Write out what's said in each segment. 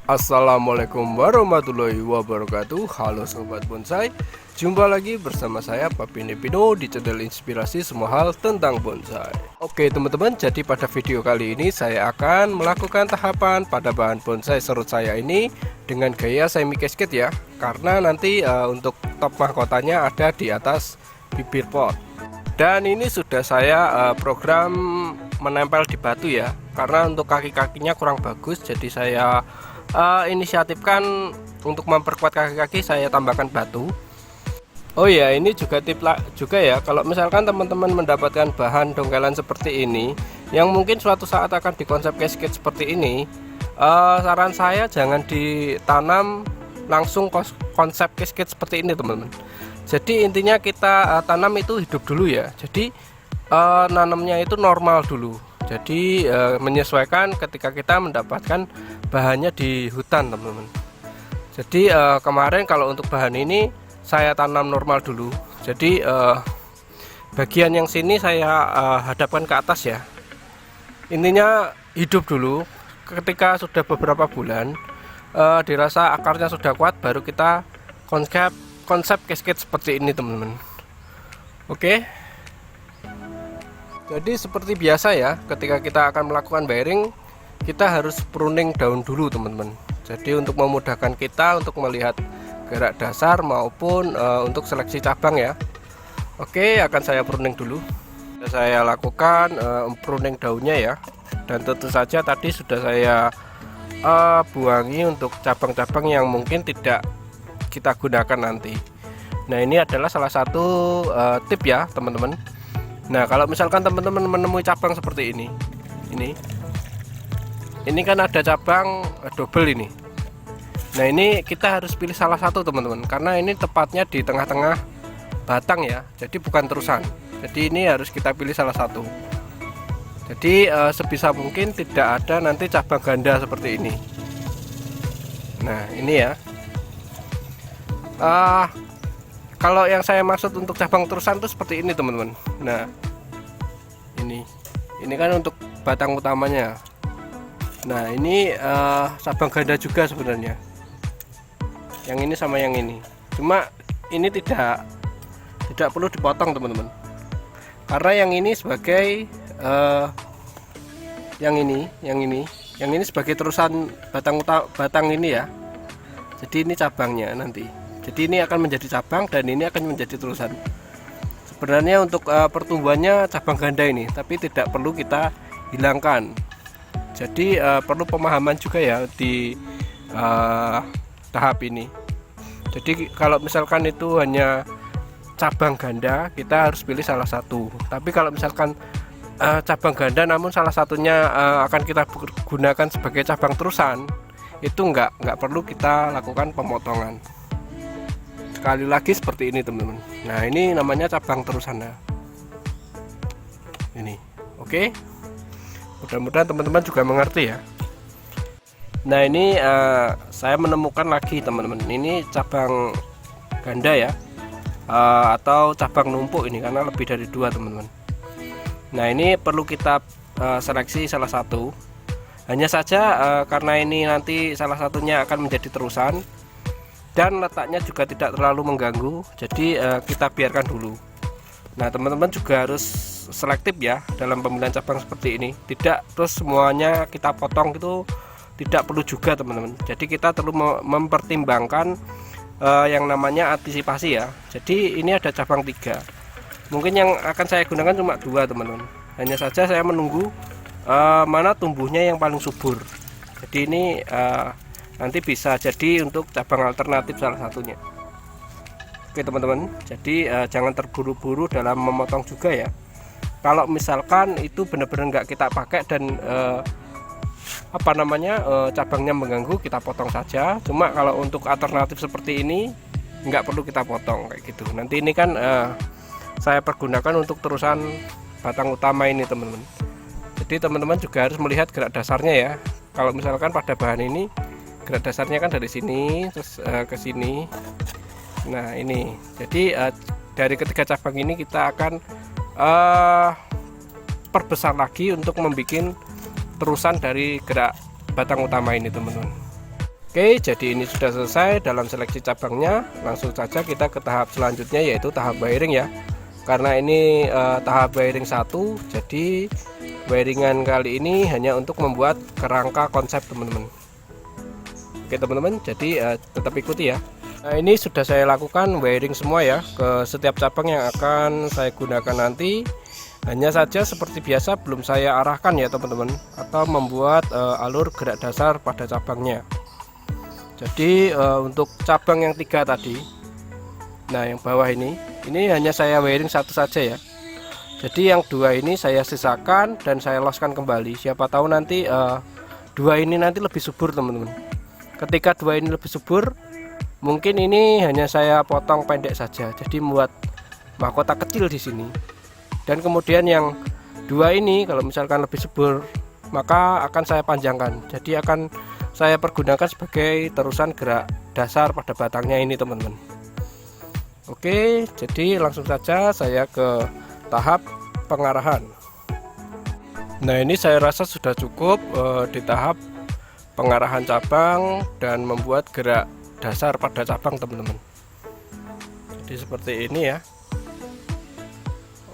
Assalamualaikum warahmatullahi wabarakatuh. Halo sobat bonsai, jumpa lagi bersama saya Papine Pino di channel inspirasi semua hal tentang bonsai. Oke teman-teman, jadi pada video kali ini saya akan melakukan tahapan pada bahan bonsai serut saya ini dengan gaya semi casket ya, karena nanti untuk top mahkotanya ada di atas bibir pot. Dan ini sudah saya program menempel di batu ya, karena untuk kaki-kakinya kurang bagus, jadi saya inisiatifkan untuk memperkuat kaki-kaki saya tambahkan batu. Oh ya, ini juga juga ya, kalau misalkan teman-teman mendapatkan bahan dongkelan seperti ini yang mungkin suatu saat akan dikonsep casket seperti ini, saran saya jangan ditanam langsung konsep casket seperti ini teman-teman. Jadi intinya kita tanam itu hidup dulu ya, jadi nanamnya itu normal dulu. Jadi menyesuaikan ketika kita mendapatkan bahannya di hutan teman-teman. Jadi kemarin kalau untuk bahan ini saya tanam normal dulu. Jadi bagian yang sini saya hadapkan ke atas ya. Intinya hidup dulu. Ketika sudah beberapa bulan dirasa akarnya sudah kuat, baru kita konsep casket seperti ini teman-teman. Oke. Jadi seperti biasa ya, ketika kita akan melakukan bearing, kita harus pruning daun dulu teman-teman. Jadi untuk memudahkan kita untuk melihat gerak dasar maupun untuk seleksi cabang ya. Oke, akan saya pruning dulu. Saya lakukan pruning daunnya ya. Dan tentu saja tadi sudah saya buangi untuk cabang-cabang yang mungkin tidak kita gunakan nanti. Nah, ini adalah salah satu tip ya teman-teman. Nah, kalau misalkan teman-teman menemui cabang seperti ini kan ada cabang double ini. Nah, ini kita harus pilih salah satu teman-teman, karena ini tepatnya di tengah-tengah batang ya, jadi bukan terusan. Jadi ini harus kita pilih salah satu. Jadi sebisa mungkin tidak ada nanti cabang ganda seperti ini. Nah, ini ya. Kalau yang saya maksud untuk cabang terusan itu seperti ini teman-teman. Nah, ini kan untuk batang utamanya. Nah, ini cabang ganda juga sebenarnya. Yang ini sama yang ini. Cuma ini tidak perlu dipotong teman-teman. Karena yang ini sebagai yang ini sebagai terusan batang ini ya. Jadi ini cabangnya nanti. Jadi ini akan menjadi cabang dan ini akan menjadi terusan. Sebenarnya untuk pertumbuhannya cabang ganda ini, tapi tidak perlu kita hilangkan. Jadi perlu pemahaman juga ya di tahap ini. Jadi kalau misalkan itu hanya cabang ganda, kita harus pilih salah satu. Tapi kalau misalkan cabang ganda namun salah satunya akan kita gunakan sebagai cabang terusan, itu enggak perlu kita lakukan pemotongan. Sekali lagi seperti ini teman-teman. Nah, ini namanya cabang terusan ya. Ini oke. Mudah-mudahan teman-teman juga mengerti ya. Nah, ini saya menemukan lagi teman-teman, ini cabang ganda ya, atau cabang numpuk ini, karena lebih dari dua teman-teman. Nah, ini perlu kita seleksi salah satu. Hanya saja karena ini nanti salah satunya akan menjadi terusan dan letaknya juga tidak terlalu mengganggu, jadi kita biarkan dulu. Nah, teman-teman juga harus selektif ya dalam pemilihan cabang seperti ini. Tidak terus semuanya kita potong, itu tidak perlu juga teman-teman. Jadi kita perlu mempertimbangkan yang namanya antisipasi ya. Jadi ini ada cabang 3. Mungkin yang akan saya gunakan cuma 2 teman-teman. Hanya saja saya menunggu mana tumbuhnya yang paling subur. Jadi ini nanti bisa jadi untuk cabang alternatif salah satunya. Oke teman-teman, jadi jangan terburu-buru dalam memotong juga ya. Kalau misalkan itu benar-benar nggak kita pakai dan cabangnya mengganggu, kita potong saja. Cuma kalau untuk alternatif seperti ini nggak perlu kita potong kayak gitu. Nanti ini kan saya pergunakan untuk terusan batang utama ini teman-teman. Jadi teman-teman juga harus melihat gerak dasarnya ya. Kalau misalkan pada bahan ini gerak dasarnya kan dari sini terus ke sini. Nah, ini jadi dari ketiga cabang ini kita akan perbesar lagi untuk membuat terusan dari gerak batang utama ini teman-teman. Oke, jadi ini sudah selesai dalam seleksi cabangnya. Langsung saja kita ke tahap selanjutnya, yaitu tahap wiring ya. Karena ini tahap wiring 1, jadi wiringan kali ini hanya untuk membuat kerangka konsep teman-teman. Oke teman-teman, jadi tetap ikuti ya. Nah, ini sudah saya lakukan wiring semua ya ke setiap cabang yang akan saya gunakan nanti. Hanya saja seperti biasa belum saya arahkan ya teman-teman, atau membuat alur gerak dasar pada cabangnya. Jadi untuk cabang yang 3 tadi, nah yang bawah ini hanya saya wiring 1 saja ya. Jadi yang 2 ini saya sisakan dan saya loskan kembali. Siapa tahu nanti 2 ini nanti lebih subur teman-teman. Ketika 2 ini lebih subur, mungkin ini hanya saya potong pendek saja, jadi membuat mahkota kecil di sini. Dan kemudian yang 2 ini kalau misalkan lebih subur, maka akan saya panjangkan. Jadi akan saya pergunakan sebagai terusan gerak dasar pada batangnya ini teman-teman. Oke, jadi langsung saja saya ke tahap pengarahan. Nah, ini saya rasa sudah cukup di tahap pengarahan cabang dan membuat gerak dasar pada cabang teman-teman. Jadi seperti ini ya.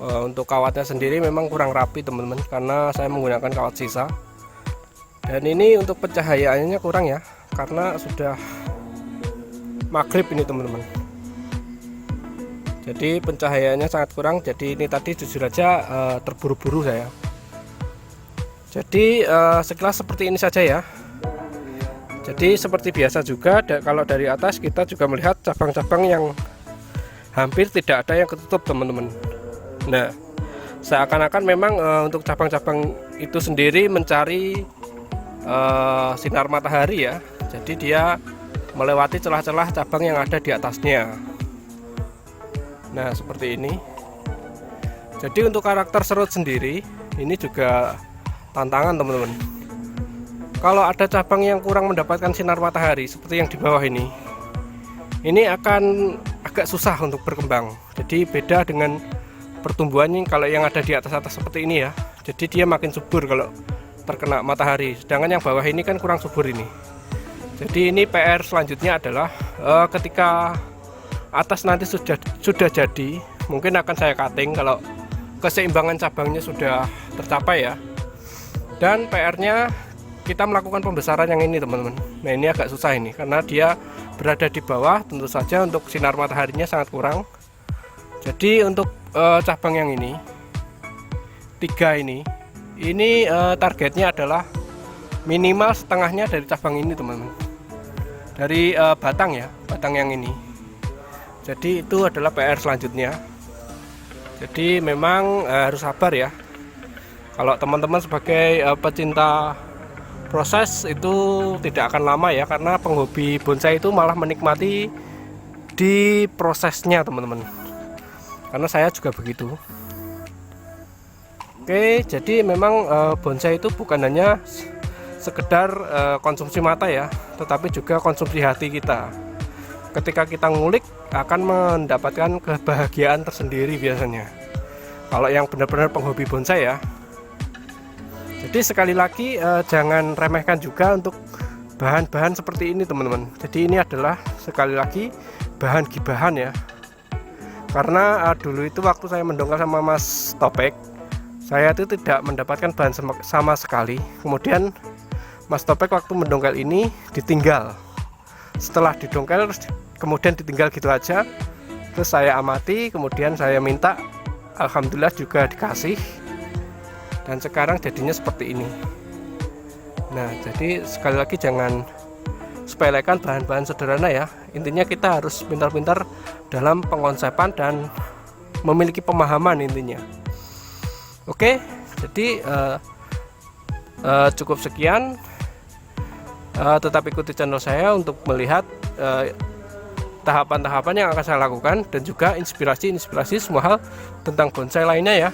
Untuk kawatnya sendiri memang kurang rapi teman-teman, karena saya menggunakan kawat sisa. Dan ini untuk pencahayaannya kurang ya, karena sudah maghrib ini teman-teman. Jadi pencahayaannya sangat kurang. Jadi ini tadi jujur aja terburu-buru saya. Jadi sekilas seperti ini saja ya. Jadi seperti biasa juga, kalau dari atas kita juga melihat cabang-cabang yang hampir tidak ada yang ketutup teman-teman. Nah, seakan-akan memang untuk cabang-cabang itu sendiri mencari sinar matahari ya. Jadi dia melewati celah-celah cabang yang ada di atasnya. Nah, seperti ini. Jadi untuk karakter serut sendiri ini juga tantangan teman-teman. Kalau ada cabang yang kurang mendapatkan sinar matahari seperti yang di bawah ini akan agak susah untuk berkembang. Jadi beda dengan pertumbuhannya kalau yang ada di atas-atas seperti ini ya. Jadi dia makin subur kalau terkena matahari, sedangkan yang bawah ini kan kurang subur ini. Jadi ini PR selanjutnya adalah ketika atas nanti sudah jadi, mungkin akan saya cutting kalau keseimbangan cabangnya sudah tercapai ya. Dan PR-nya kita melakukan pembesaran yang ini teman-teman. Nah, ini agak susah ini karena dia berada di bawah, tentu saja untuk sinar mataharinya sangat kurang. Jadi untuk cabang yang ini 3 ini targetnya adalah minimal setengahnya dari cabang ini teman-teman, dari batang ya, batang yang ini. Jadi itu adalah PR selanjutnya. Jadi memang harus sabar ya. Kalau teman-teman sebagai pecinta proses itu tidak akan lama ya, karena penghobi bonsai itu malah menikmati di prosesnya teman-teman, karena saya juga begitu. Oke, jadi memang bonsai itu bukan hanya sekedar konsumsi mata ya, tetapi juga konsumsi hati kita. Ketika kita ngulik akan mendapatkan kebahagiaan tersendiri biasanya, kalau yang benar-benar penghobi bonsai ya. Jadi sekali lagi jangan remehkan juga untuk bahan-bahan seperti ini teman-teman. Jadi ini adalah sekali lagi bahan gibahan ya, karena dulu itu waktu saya mendongkel sama Mas Topek, saya itu tidak mendapatkan bahan sama sekali. Kemudian Mas Topek waktu mendongkel ini ditinggal, setelah didongkel kemudian ditinggal gitu aja. Terus saya amati, kemudian saya minta, alhamdulillah juga dikasih, dan sekarang jadinya seperti ini. Nah, jadi sekali lagi jangan sepelekan bahan-bahan sederhana ya. Intinya kita harus pintar-pintar dalam pengonsepan dan memiliki pemahaman intinya. Oke, jadi cukup sekian. Tetap ikuti channel saya untuk melihat tahapan-tahapan yang akan saya lakukan, dan juga inspirasi semua hal tentang bonsai lainnya ya.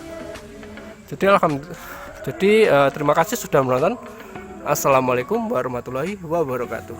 Jadi terima kasih sudah menonton. Assalamualaikum warahmatullahi wabarakatuh.